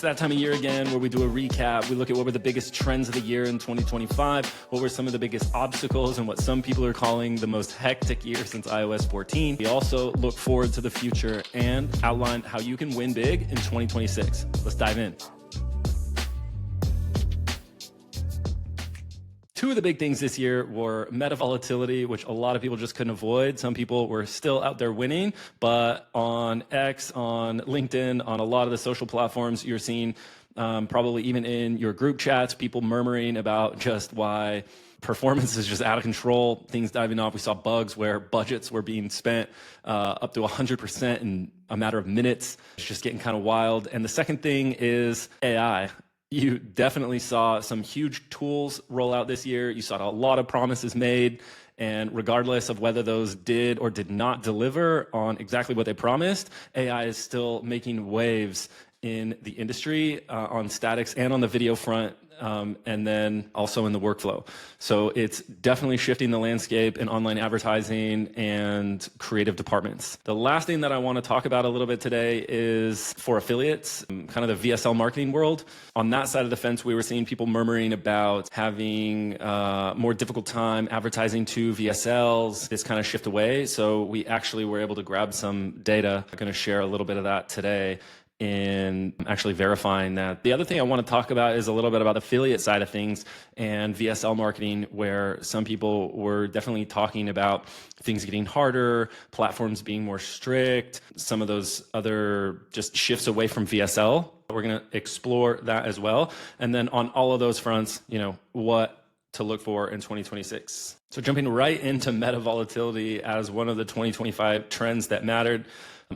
that time of year again where we do a recap. We look at what were the biggest trends of the year in 2025, what were some of the biggest obstacles, and what some people are calling the most hectic year since iOS 14. We also look forward to the future and outline how you can win big in 2026. Let's dive in. Two of the big things this year were meta volatility, which a lot of people just couldn't avoid. Some people were still out there winning, but on X, on LinkedIn, on a lot of the social platforms, you're seeing probably even in your group chats, people murmuring about just why performance is just out of control, things diving off. We saw bugs where budgets were being spent up to 100% in a matter of minutes. It's just getting kind of wild. And the second thing is AI. You definitely saw some huge tools roll out this year. You saw a lot of promises made, and regardless of whether those did or did not deliver on exactly what they promised, AI is still making waves in the industry on statics and on the video front, and then also in the workflow. So it's definitely shifting the landscape in online advertising and creative departments. The last thing that I want to talk about a little bit today is for affiliates, kind of the VSL marketing world. On that side of the fence, we were seeing people murmuring about having more difficult time advertising to VSLs, this kind of shift away. So we actually were able to grab some data. I'm going to share a little bit of that today in actually verifying that. The other thing I want to talk about is a little bit about the affiliate side of things and VSL marketing, where some people were definitely talking about things getting harder, platforms being more strict, some of those other just shifts away from VSL. We're going to explore that as well. And then on all of those fronts, what to look for in 2026. So jumping right into meta volatility as one of the 2025 trends that mattered.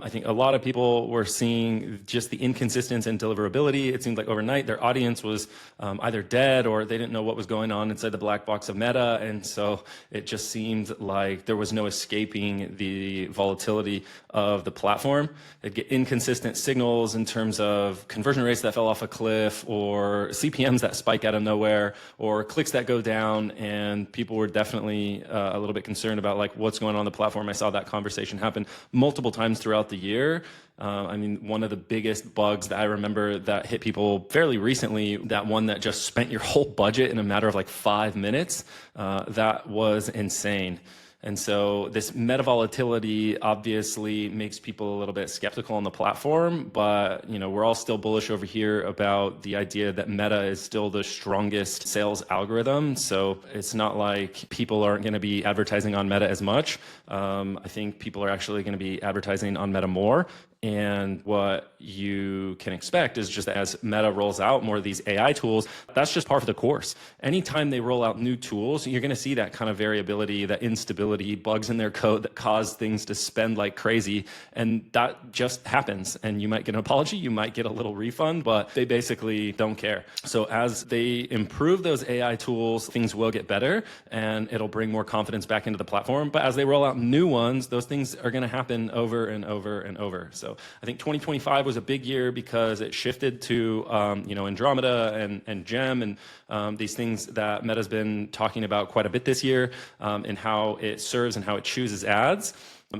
I think a lot of people were seeing just the inconsistency in deliverability. It seemed like overnight their audience was either dead or they didn't know what was going on inside the black box of Meta. And so it just seemed like there was no escaping the volatility of the platform. They'd get inconsistent signals in terms of conversion rates that fell off a cliff, or CPMs that spike out of nowhere, or clicks that go down. And people were definitely a little bit concerned about like what's going on the platform. I saw that conversation happen multiple times throughout the year. One of the biggest bugs that I remember that hit people fairly recently, that one that just spent your whole budget in a matter of like 5 minutes, that was insane. And so this meta volatility obviously makes people a little bit skeptical on the platform, but we're all still bullish over here about the idea that Meta is still the strongest sales algorithm. So it's not like people aren't going to be advertising on Meta as much. I think people are actually going to be advertising on Meta more. And what you can expect is just as Meta rolls out more of these AI tools, that's just par for the course. Anytime they roll out new tools, you're going to see that kind of variability, that instability, bugs in their code that cause things to spend like crazy. And that just happens. And you might get an apology, you might get a little refund, but they basically don't care. So as they improve those AI tools, things will get better and it'll bring more confidence back into the platform. But as they roll out new ones, those things are going to happen over and over and over. So I think 2025 was a big year because it shifted to Andromeda and Gem and these things that Meta's been talking about quite a bit this year, and how it serves and how it chooses ads.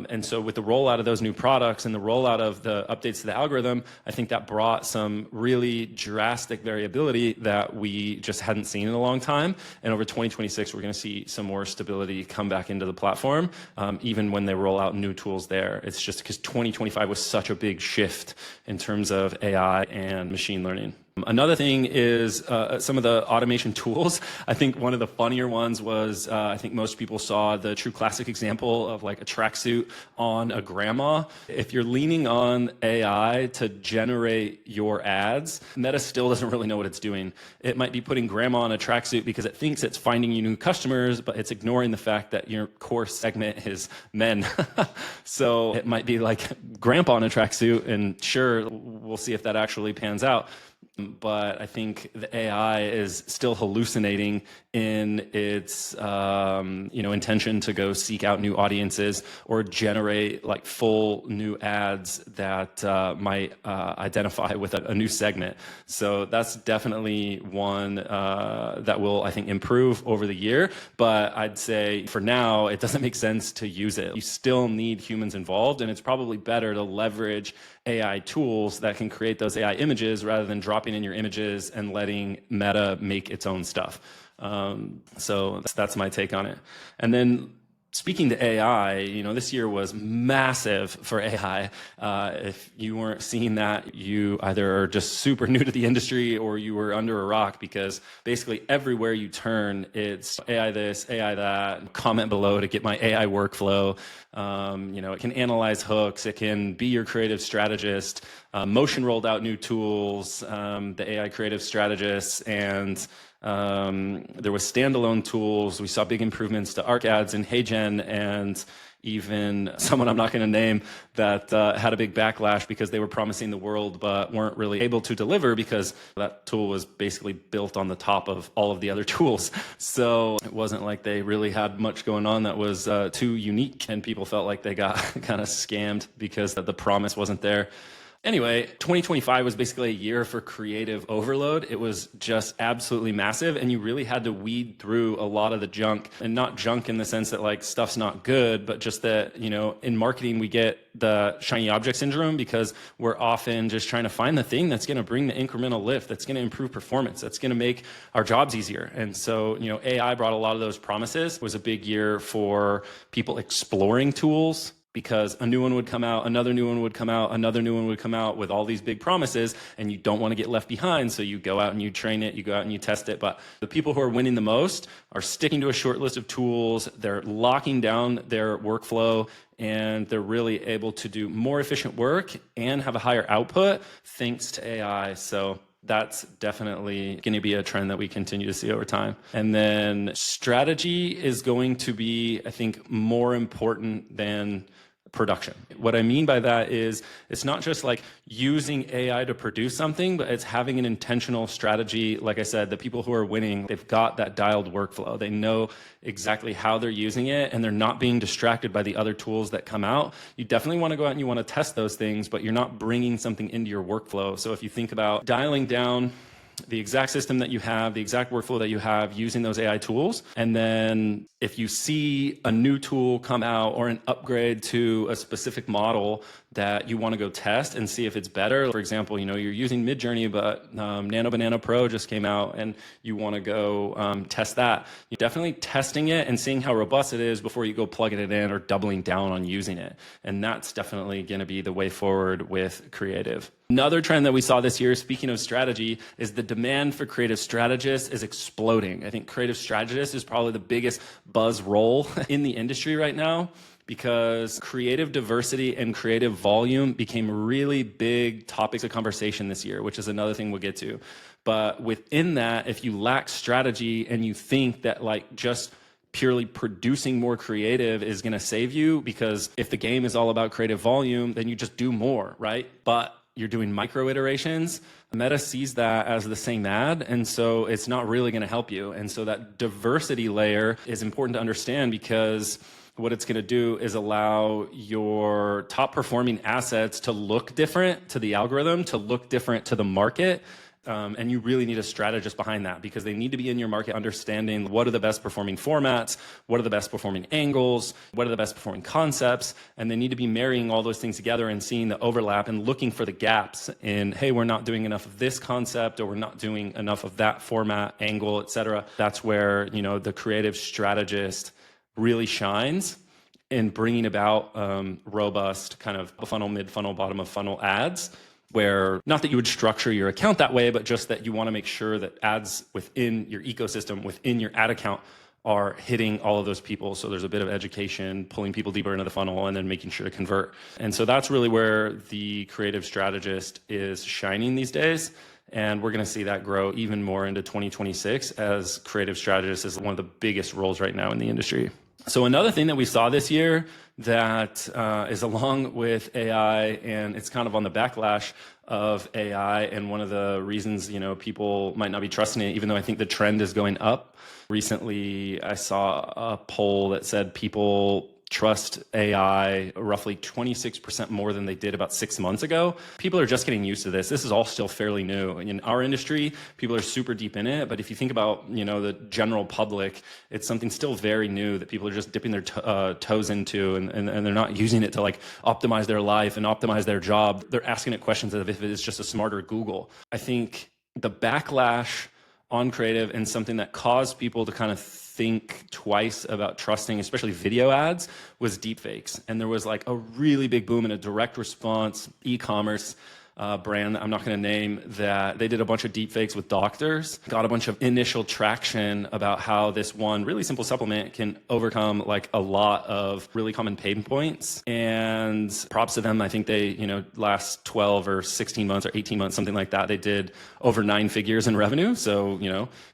And so with the rollout of those new products and the rollout of the updates to the algorithm, I think that brought some really drastic variability that we just hadn't seen in a long time. And over 2026, we're going to see some more stability come back into the platform, even when they roll out new tools there. It's just because 2025 was such a big shift in terms of AI and machine learning. Another thing is some of the automation tools. I think one of the funnier ones was, I think most people saw the true classic example of like a tracksuit on a grandma. If you're leaning on AI to generate your ads, Meta still doesn't really know what it's doing. It might be putting grandma on a tracksuit because it thinks it's finding you new customers, but it's ignoring the fact that your core segment is men. So it might be like grandpa in a tracksuit, and sure, we'll see if that actually pans out. But I think the AI is still hallucinating in its intention to go seek out new audiences or generate like full new ads that might identify with a new segment. So that's definitely one that will, I think, improve over the year. But I'd say for now, it doesn't make sense to use it. You still need humans involved, and it's probably better to leverage AI tools that can create those AI images rather than dropping in your images and letting Meta make its own stuff. So that's my take on it. And then speaking to AI, this year was massive for AI. If you weren't seeing that, you either are just super new to the industry or you were under a rock, because basically everywhere you turn, it's AI this, AI that. Comment below to get my AI workflow. It can analyze hooks. It can be your creative strategist. Motion rolled out new tools, the AI creative strategists, and there was standalone tools. We saw big improvements to ARC ads and HeyGen, and even someone I'm not going to name that had a big backlash because they were promising the world but weren't really able to deliver because that tool was basically built on the top of all of the other tools. So it wasn't like they really had much going on that was too unique, and people felt like they got kind of scammed because the promise wasn't there. Anyway, 2025 was basically a year for creative overload. It was just absolutely massive, and you really had to weed through a lot of the junk, and not junk in the sense that like stuff's not good, but just that, in marketing, we get the shiny object syndrome because we're often just trying to find the thing that's going to bring the incremental lift, that's going to improve performance, that's going to make our jobs easier. And so, AI brought a lot of those promises. It was a big year for people exploring tools, because a new one would come out, another new one would come out, another new one would come out with all these big promises, and you don't want to get left behind. So you go out and you train it, you go out and you test it. But the people who are winning the most are sticking to a short list of tools. They're locking down their workflow, and they're really able to do more efficient work and have a higher output thanks to AI. So that's definitely going to be a trend that we continue to see over time. And then strategy is going to be, I think, more important than production. What I mean by that is it's not just like using AI to produce something, but it's having an intentional strategy. Like I said, the people who are winning, they've got that dialed workflow. They know exactly how they're using it, and they're not being distracted by the other tools that come out. You definitely want to go out and you want to test those things, but you're not bringing something into your workflow. So if you think about dialing down the exact system that you have, the exact workflow that you have using those AI tools. And then if you see a new tool come out or an upgrade to a specific model that you want to go test and see if it's better. For example, you're using Midjourney, but Nano Banana Pro just came out and you want to go test that. You're definitely testing it and seeing how robust it is before you go plugging it in or doubling down on using it. And that's definitely going to be the way forward with creative. Another trend that we saw this year, speaking of strategy, is the demand for creative strategists is exploding. I think creative strategist is probably the biggest buzz role in the industry right now, because creative diversity and creative volume became really big topics of conversation this year, which is another thing we'll get to. But within that, if you lack strategy and you think that like just purely producing more creative is going to save you, because if the game is all about creative volume, then you just do more, right? But you're doing micro iterations. Meta sees that as the same ad, and so it's not really going to help you. And so that diversity layer is important to understand, because what it's going to do is allow your top performing assets to look different to the algorithm, to look different to the market. And you really need a strategist behind that, because they need to be in your market understanding what are the best performing formats, what are the best performing angles, what are the best performing concepts, and they need to be marrying all those things together and seeing the overlap and looking for the gaps in, hey, we're not doing enough of this concept, or we're not doing enough of that format, angle, etc. That's where, the creative strategist really shines in bringing about robust kind of funnel, mid-funnel, bottom of funnel ads, where not that you would structure your account that way, but just that you want to make sure that ads within your ecosystem, within your ad account, are hitting all of those people. So there's a bit of education, pulling people deeper into the funnel, and then making sure to convert. And so that's really where the creative strategist is shining these days. And we're going to see that grow even more into 2026, as creative strategist is one of the biggest roles right now in the industry. So another thing that we saw this year that is along with AI, and it's kind of on the backlash of AI, and one of the reasons, people might not be trusting it, even though I think the trend is going up. Recently, I saw a poll that said people trust AI roughly 26% more than they did about 6 months ago. People are just getting used to this. This is all still fairly new. In our industry, people are super deep in it, but if you think about, the general public, it's something still very new that people are just dipping their toes into, and they're not using it to like optimize their life and optimize their job. They're asking it questions as if it is just a smarter Google. I think the backlash on creative and something that caused people to kind of think twice about trusting, especially video ads, was deepfakes. And there was like a really big boom in a direct response e-commerce brand that I'm not going to name, that they did a bunch of deepfakes with doctors, got a bunch of initial traction about how this one really simple supplement can overcome like a lot of really common pain points. And props to them. I think they, last 12 or 16 months or 18 months, something like that, they did over 9 figures in revenue. So,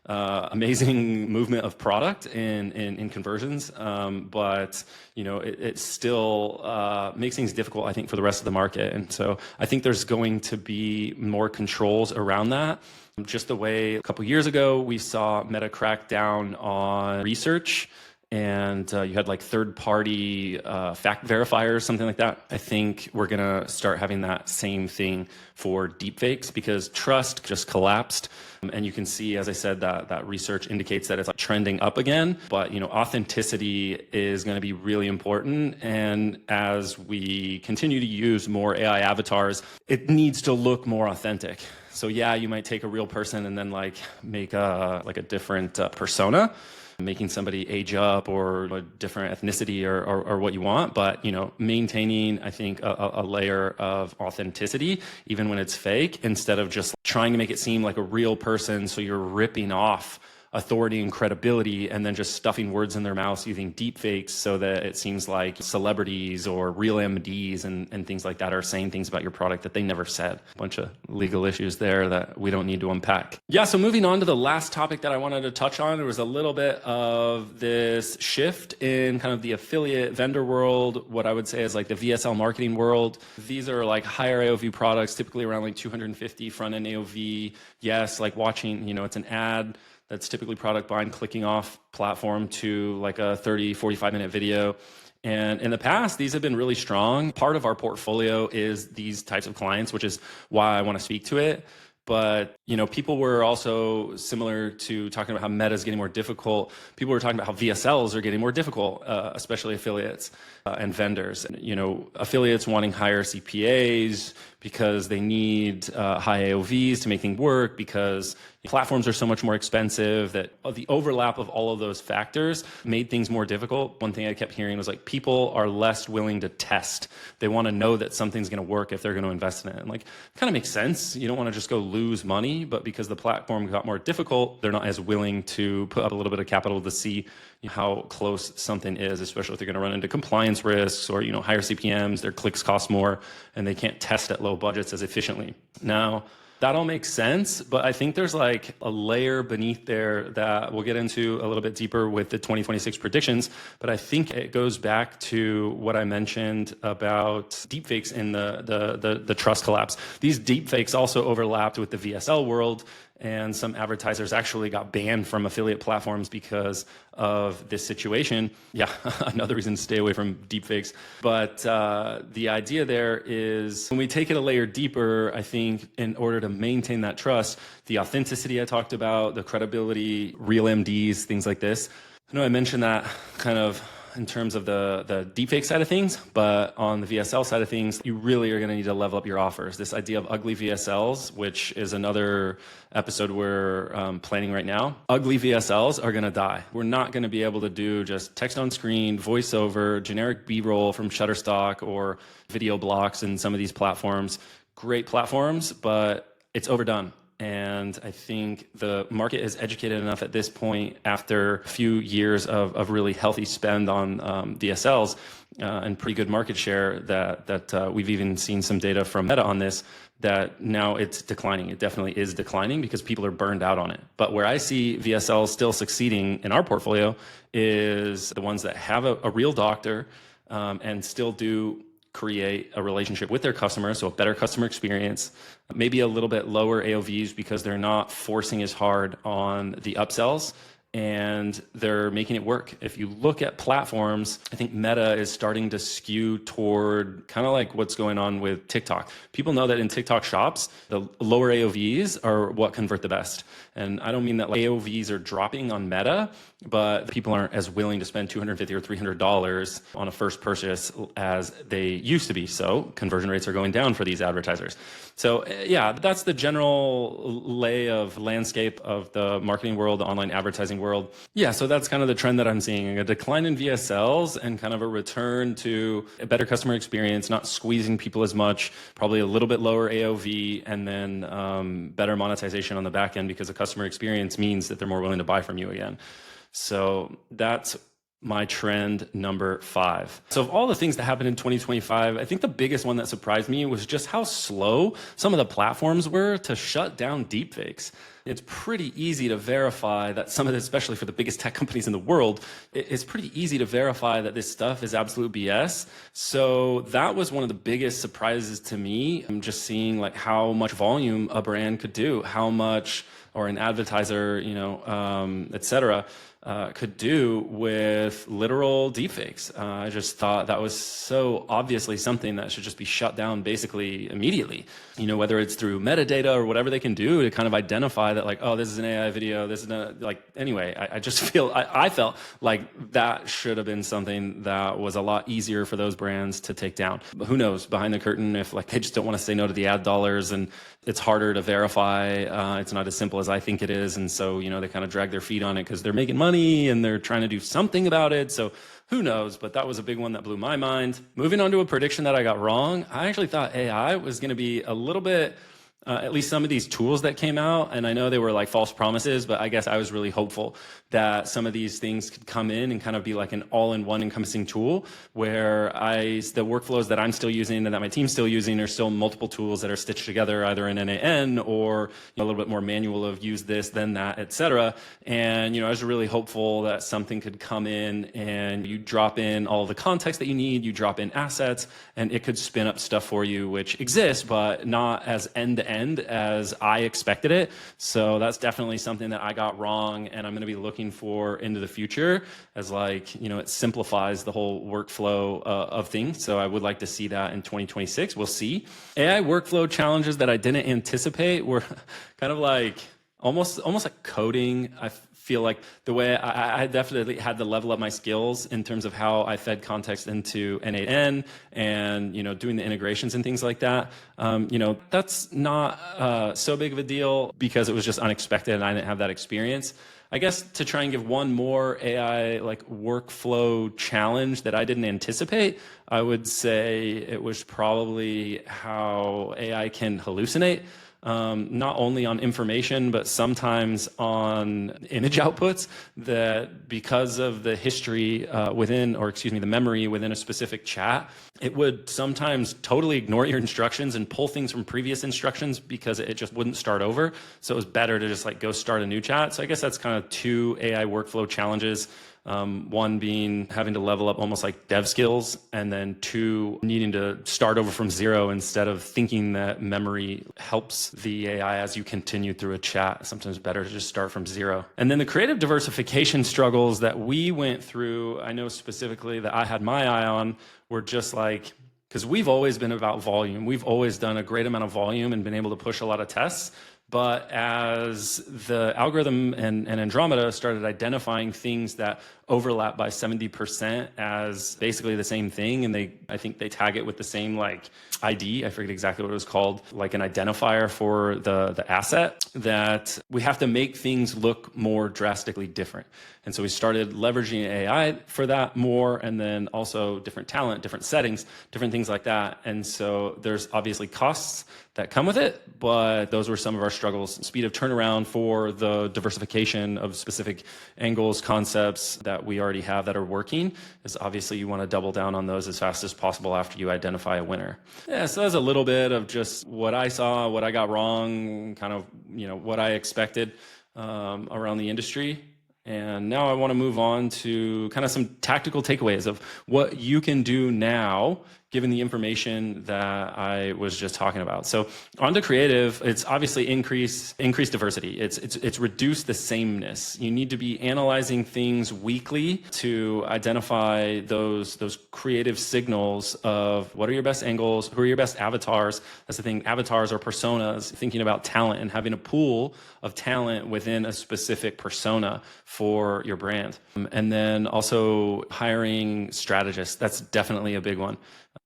amazing movement of product in conversions. But, it still makes things difficult, I think, for the rest of the market. And so I think there's going to be more controls around that. Just the way a couple years ago we saw Meta crack down on research, and you had like third-party fact verifiers, something like that. I think we're gonna start having that same thing for deepfakes, because trust just collapsed. And you can see, as I said, that research indicates that it's like trending up again. But authenticity is going to be really important. And as we continue to use more AI avatars, it needs to look more authentic. So yeah, you might take a real person and then like make a different persona, making somebody age up or a different ethnicity or what you want, but maintaining, I think, a layer of authenticity even when it's fake, instead of just trying to make it seem like a real person, so you're ripping off authority and credibility and then just stuffing words in their mouths using deep fakes so that it seems like celebrities or real MDs and things like that are saying things about your product that they never said. A bunch of legal issues there that we don't need to unpack. Yeah, so moving on to the last topic that I wanted to touch on, there was a little bit of this shift in kind of the affiliate vendor world, what I would say is like the VSL marketing world. These are like higher AOV products, typically around like 250 front-end AOV. Yes, like watching, it's an ad that's typically product bind, clicking off platform to like a 30, 45-minute video. And in the past, these have been really strong. Part of our portfolio is these types of clients, which is why I want to speak to it. But, people were also, similar to talking about how Meta is getting more difficult, people were talking about how VSLs are getting more difficult, especially affiliates and vendors. Affiliates wanting higher CPAs because they need high AOVs to make things work, because platforms are so much more expensive, that the overlap of all of those factors made things more difficult. One thing I kept hearing was like, people are less willing to test. They want to know that something's going to work if they're going to invest in it. And like, kind of makes sense. You don't want to just go lose money, but because the platform got more difficult, they're not as willing to put up a little bit of capital to see how close something is, especially if they're going to run into compliance risks or, higher CPMs, their clicks cost more, and they can't test at low budgets as efficiently. Now, that all makes sense, but I think there's like a layer beneath there that we'll get into a little bit deeper with the 2026 predictions. But I think it goes back to what I mentioned about deepfakes in the trust collapse. These deepfakes also overlapped with the VSL world, and some advertisers actually got banned from affiliate platforms because of this situation. Yeah, another reason to stay away from deepfakes. But the idea there is, when we take it a layer deeper, I think in order to maintain that trust, the authenticity I talked about, the credibility, real MDs, things like this. I know I mentioned that kind of in terms of the deepfake side of things, but on the VSL side of things, you really are going to need to level up your offers. This idea of ugly VSLs, which is another episode we're planning right now. Ugly VSLs are going to die. We're not going to be able to do just text on screen, voiceover, generic B-roll from Shutterstock or video blocks in some of these platforms. Great platforms, but it's overdone. And I think the market is educated enough at this point, after a few years of really healthy spend on DSLs and pretty good market share, that we've even seen some data from Meta on this, that now it's declining. It definitely is declining because people are burned out on it. But where I see VSLs still succeeding in our portfolio is the ones that have a real doctor and still do create a relationship with their customers, so a better customer experience, maybe a little bit lower AOVs because they're not forcing as hard on the upsells, and they're making it work. If you look at platforms, I think Meta is starting to skew toward kind of like what's going on with TikTok. People know that in TikTok shops, the lower AOVs are what convert the best. And I don't mean that like AOVs are dropping on Meta, but people aren't as willing to spend $250 or $300 on a first purchase as they used to be. So conversion rates are going down for these advertisers. So yeah, that's the general lay of landscape of the marketing world, the online advertising world. Yeah, so that's kind of the trend that I'm seeing, a decline in VSLs and kind of a return to a better customer experience, not squeezing people as much, probably a little bit lower AOV, and then better monetization on the back end because the customer experience means that they're more willing to buy from you again. So that's my trend number 5. So of all the things that happened in 2025, I think the biggest one that surprised me was just how slow some of the platforms were to shut down deepfakes. It's pretty easy to verify that some of this, especially for the biggest tech companies in the world, it's pretty easy to verify that this stuff is absolute BS. So that was one of the biggest surprises to me. I'm just seeing like how much volume a brand could do, how much, or an advertiser, et cetera, could do with literal deepfakes. I just thought that was so obviously something that should just be shut down basically immediately. Whether it's through metadata or whatever they can do to kind of identify that like, oh, this is an AI video, this is not, like, anyway, I just feel, I felt like that should have been something that was a lot easier for those brands to take down. But who knows, behind the curtain, if like they just don't want to say no to the ad dollars and it's harder to verify, it's not as simple as I think it is. And so, they kind of drag their feet on it because they're making money and they're trying to do something about it. So who knows, but that was a big one that blew my mind. Moving on to a prediction that I got wrong. I actually thought AI was going to be a little bit, at least some of these tools that came out, and I know they were like false promises, but I guess I was really hopeful that some of these things could come in and kind of be like an all-in-one encompassing tool where the workflows that I'm still using and that my team's still using are still multiple tools that are stitched together either in NAN or a little bit more manual of use this, then that, et cetera. And, I was really hopeful that something could come in and you drop in all the context that you need, you drop in assets, and it could spin up stuff for you, which exists, but not as end-to-end as I expected it. So that's definitely something that I got wrong, and I'm going to be looking for into the future as it simplifies the whole workflow of things. So I would like to see that in 2026. We'll see. AI workflow challenges that I didn't anticipate were kind of like almost like coding. I feel like the way I definitely had to level up my skills in terms of how I fed context into N8N and, doing the integrations and things like that. That's not so big of a deal because it was just unexpected and I didn't have that experience. I guess to try and give one more AI workflow challenge that I didn't anticipate, I would say it was probably how AI can hallucinate. Not only on information, but sometimes on image outputs, that because of the history the memory within a specific chat, it would sometimes totally ignore your instructions and pull things from previous instructions because it just wouldn't start over. So it was better to just go start a new chat. So I guess that's kind of 2 AI workflow challenges. One being having to level up almost like dev skills, and then 2, needing to start over from 0 instead of thinking that memory helps the AI as you continue through a chat. Sometimes better to just start from 0. And then the creative diversification struggles that we went through, I know specifically that I had my eye on, were just because we've always been about volume. We've always done a great amount of volume and been able to push a lot of tests. But as the algorithm and Andromeda started identifying things that overlap by 70% as basically the same thing, and I think they tag it with the same ID, I forget exactly what it was called, like an identifier for the asset, that we have to make things look more drastically different. And so we started leveraging AI for that more, and then also different talent, different settings, different things like that. And so there's obviously costs that come with it, but those were some of our struggles. Speed of turnaround for the diversification of specific angles, concepts that we already have that are working is obviously you want to double down on those as fast as possible after you identify a winner. Yeah, so that's a little bit of just what I saw, what I got wrong, kind of, what I expected around the industry. And now I want to move on to kind of some tactical takeaways of what you can do now given the information that I was just talking about. So on to creative, it's obviously increased diversity. It's reduced the sameness. You need to be analyzing things weekly to identify those creative signals of what are your best angles, who are your best avatars. That's the thing, avatars or personas, thinking about talent and having a pool of talent within a specific persona for your brand. And then also hiring strategists. That's definitely a big one.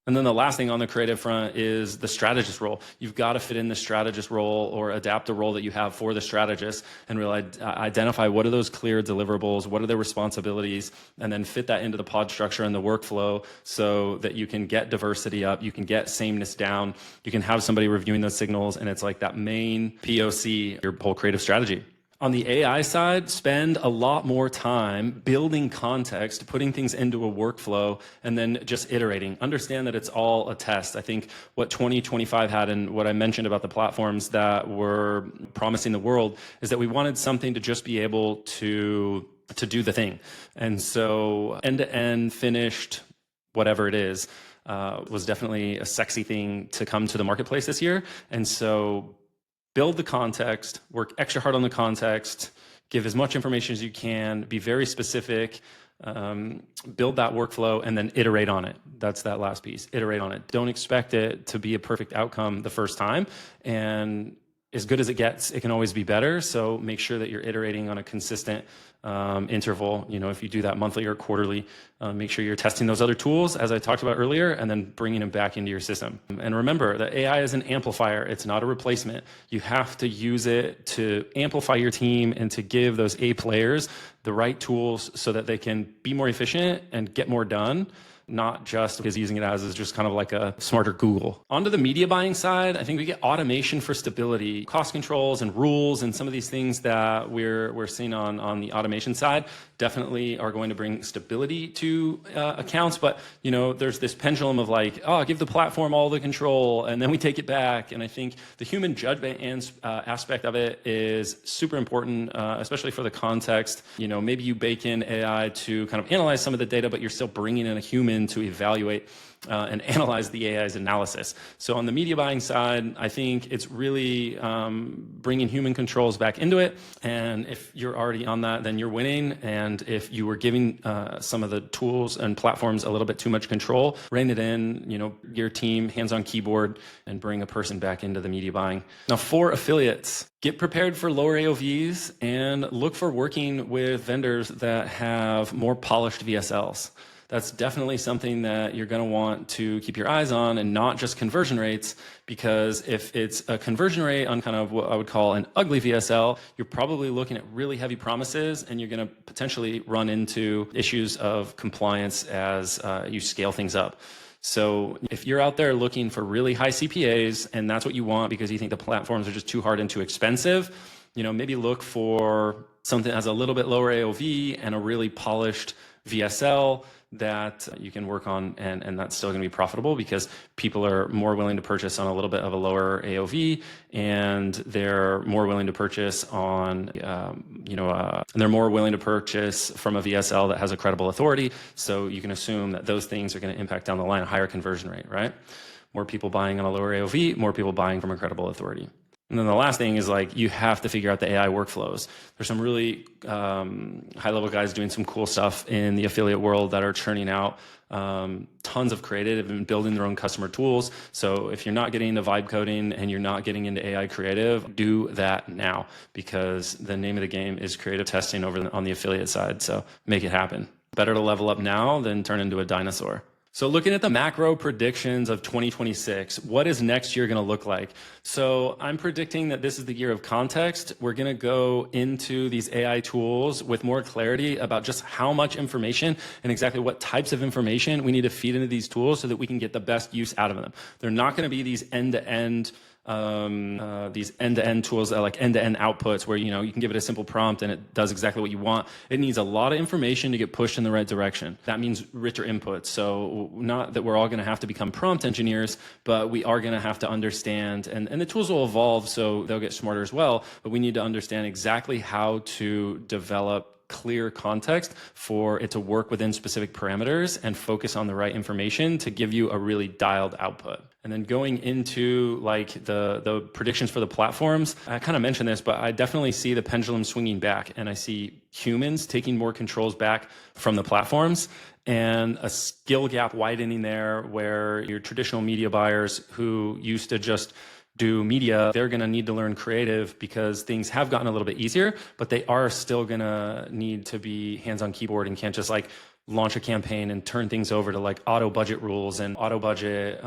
And then the last thing on the creative front is the strategist role. You've got to fit in the strategist role or adapt a role that you have for the strategist and really identify what are those clear deliverables, what are their responsibilities, and then fit that into the pod structure and the workflow so that you can get diversity up, you can get sameness down, you can have somebody reviewing those signals, and it's like that main POC, your whole creative strategy. On the AI side, spend a lot more time building context, putting things into a workflow, and then just iterating. Understand that it's all a test. I think what 2025 had and what I mentioned about the platforms that were promising the world is that we wanted something to just be able to do the thing. And so end-to-end finished, whatever it is, was definitely a sexy thing to come to the marketplace this year. And so build the context, work extra hard on the context, give as much information as you can, be very specific, build that workflow, and then iterate on it. That's that last piece, iterate on it. Don't expect it to be a perfect outcome the first time. And as good as it gets, it can always be better. So make sure that you're iterating on a consistent interval. You know, if you do that monthly or quarterly, make sure you're testing those other tools, as I talked about earlier, and then bringing them back into your system. And remember that AI is an amplifier. It's not a replacement. You have to use it to amplify your team and to give those A players the right tools so that they can be more efficient and get more done, not just because using it as is just kind of like a smarter Google. Onto the media buying side, I think we get automation for stability, cost controls and rules, and some of these things that we're seeing on the automation side definitely are going to bring stability to accounts. But you know, there's this pendulum of like, oh, give the platform all the control, and then we take it back. And I think the human judgment and aspect of it is super important, especially for the context. You know, maybe you bake in AI to kind of analyze some of the data, but you're still bringing in a human to evaluate and analyze the AI's analysis. So on the media buying side, I think it's really bringing human controls back into it. And if you're already on that, then you're winning. And if you were giving some of the tools and platforms a little bit too much control, rein it in, you know, your team, hands on keyboard, and bring a person back into the media buying. Now, for affiliates, get prepared for lower AOVs and look for working with vendors that have more polished VSLs. That's definitely something that you're going to want to keep your eyes on, and not just conversion rates, because if it's a conversion rate on kind of what I would call an ugly VSL, you're probably looking at really heavy promises, and you're going to potentially run into issues of compliance as you scale things up. So if you're out there looking for really high CPAs and that's what you want because you think the platforms are just too hard and too expensive, you know, maybe look for something that has a little bit lower AOV and a really polished VSL that you can work on, and that's still going to be profitable because people are more willing to purchase on a little bit of a lower AOV, and they're more willing to purchase on, and they're more willing to purchase from a VSL that has a credible authority. So you can assume that those things are going to impact down the line a higher conversion rate, right? More people buying on a lower AOV, more people buying from a credible authority. And then the last thing is like, you have to figure out the AI workflows. There's some really high level guys doing some cool stuff in the affiliate world that are churning out tons of creative and building their own customer tools. So if you're not getting into vibe coding and you're not getting into AI creative, do that now, because the name of the game is creative testing on the affiliate side. So make it happen. Better to level up now than turn into a dinosaur. So looking at the macro predictions of 2026, what is next year going to look like? So I'm predicting that this is the year of context. We're going to go into these AI tools with more clarity about just how much information and exactly what types of information we need to feed into these tools so that we can get the best use out of them. They're not going to be these end-to-end tools that like end-to-end outputs where, you know, you can give it a simple prompt and it does exactly what you want. It needs a lot of information to get pushed in the right direction. That means richer inputs. So not that we're all going to have to become prompt engineers, but we are going to have to understand, and the tools will evolve, so they'll get smarter as well, but we need to understand exactly how to develop clear context for it to work within specific parameters and focus on the right information to give you a really dialed output. And then going into like the predictions for the platforms, I kind of mentioned this, but I definitely see the pendulum swinging back, and I see humans taking more controls back from the platforms, and a skill gap widening there where your traditional media buyers who used to just do media, they're going to need to learn creative because things have gotten a little bit easier, but they are still going to need to be hands on keyboard and can't just like launch a campaign and turn things over to like auto budget rules and auto budget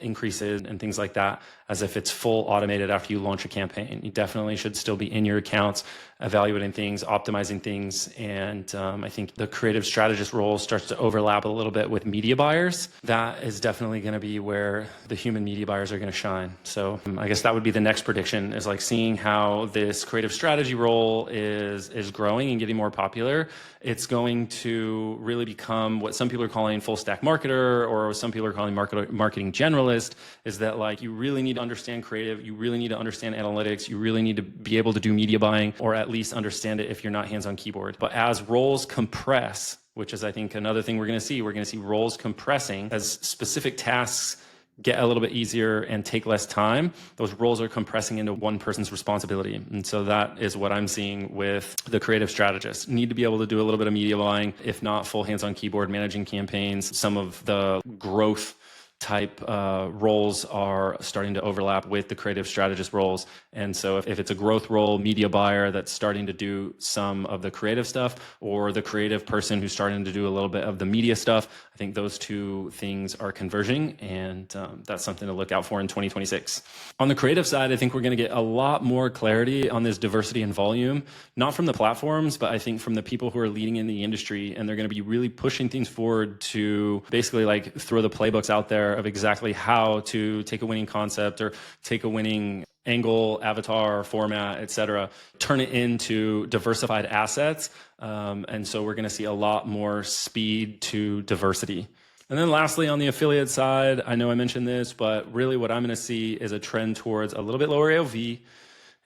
increases and things like that as if it's full automated after you launch a campaign. You definitely should still be in your accounts, evaluating things, optimizing things. And I think the creative strategist role starts to overlap a little bit with media buyers. That is definitely going to be where the human media buyers are going to shine. So I guess that would be the next prediction, is like seeing how this creative strategy role is growing and getting more popular. It's going to really become what some people are calling full stack marketer, or some people are calling marketing generalist, is that like you really need to understand creative, you really need to understand analytics, you really need to be able to do media buying, or at least understand it if you're not hands on keyboard. But as roles compress, which is I think another thing we're going to see roles compressing as specific tasks get a little bit easier and take less time. Those roles are compressing into one person's responsibility. And so that is what I'm seeing with the creative strategists. Need to be able to do a little bit of media buying, if not full hands on keyboard, managing campaigns. Some of the growth type roles are starting to overlap with the creative strategist roles. And so if it's a growth role, media buyer that's starting to do some of the creative stuff, or the creative person who's starting to do a little bit of the media stuff, I think those two things are converging, and that's something to look out for in 2026. On the creative side, I think we're going to get a lot more clarity on this diversity and volume, not from the platforms, but I think from the people who are leading in the industry, and they're going to be really pushing things forward to basically like throw the playbooks out there of exactly how to take a winning concept or take a winning angle, avatar, format, etc., turn it into diversified assets. And so we're going to see a lot more speed to diversity. And then lastly, on the affiliate side, I know I mentioned this, but really what I'm going to see is a trend towards a little bit lower AOV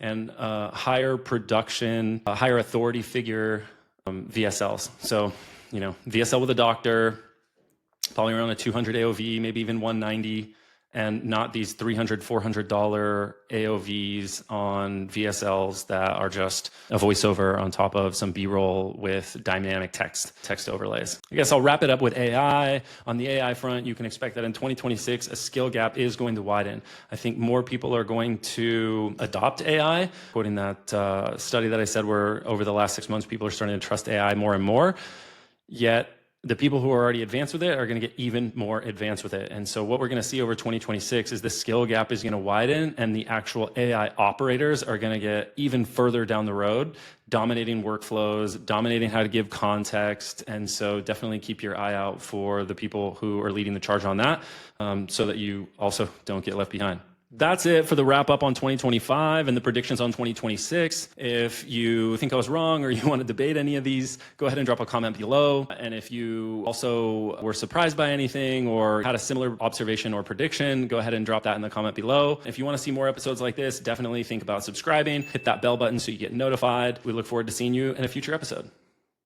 and higher production, a higher authority figure VSLs. So, VSL with a doctor, probably around a 200 AOV, maybe even 190, and not these $300, $400 AOVs on VSLs that are just a voiceover on top of some B-roll with dynamic text overlays. I guess I'll wrap it up with AI. On the AI front, you can expect that in 2026, a skill gap is going to widen. I think more people are going to adopt AI, quoting that study that I said where over the last 6 months, people are starting to trust AI more and more. Yet the people who are already advanced with it are going to get even more advanced with it. And so what we're going to see over 2026 is the skill gap is going to widen, and the actual AI operators are going to get even further down the road, dominating workflows, dominating how to give context. And so definitely keep your eye out for the people who are leading the charge on that, so that you also don't get left behind. That's it for the wrap up on 2025 and the predictions on 2026. If you think I was wrong or you want to debate any of these, go ahead and drop a comment below. And if you also were surprised by anything or had a similar observation or prediction, go ahead and drop that in the comment below. If you want to see more episodes like this, definitely think about subscribing, hit that bell button so you get notified. We look forward to seeing you in a future episode.